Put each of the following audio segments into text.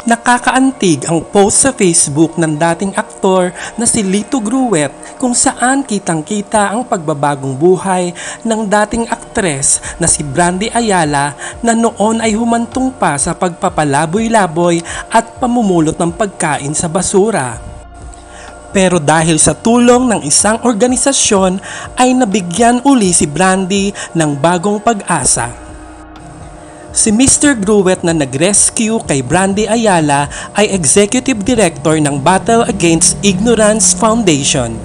Nakakaantig ang post sa Facebook ng dating aktor na si Lito Gruet kung saan kitang-kita ang pagbabagong buhay ng dating aktres na si Brandy Ayala na noon ay humantong pa sa pagpapalaboy-laboy at pamumulot ng pagkain sa basura. Pero dahil sa tulong ng isang organisasyon ay nabigyan uli si Brandy ng bagong pag-asa. Si Mr. Gruet na nag-rescue kay Brandy Ayala ay Executive Director ng Battle Against Ignorance Foundation.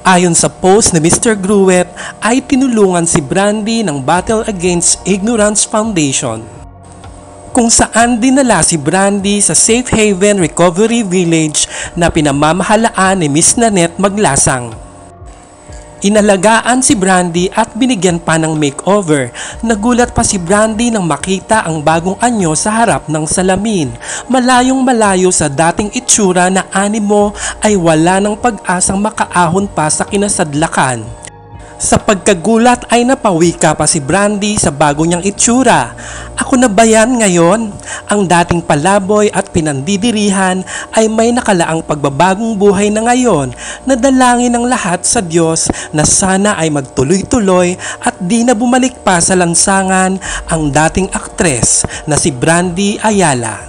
Ayon sa post ni Mr. Gruet ay tinulungan si Brandy ng Battle Against Ignorance Foundation, kung saan dinala si Brandy sa Safe Haven Recovery Village na pinamamahalaan ni Miss Nanette Maglasang. Inalagaan si Brandy at binigyan pa ng makeover. Nagulat pa si Brandy nang makita ang bagong anyo sa harap ng salamin. Malayong malayo sa dating itsura na animo ay wala ng pag-asang makaahon pa sa kinasadlakan. Sa pagkagulat ay napawika pa si Brandy sa bago niyang itsura. Ako na ba yan ngayon? Ang dating palaboy at pinandidirihan ay may nakalaang pagbabagong buhay na ngayon. Nadalangin ng lahat sa Diyos na sana ay magtuloy-tuloy at di na bumalik pa sa lansangan ang dating aktres na si Brandy Ayala.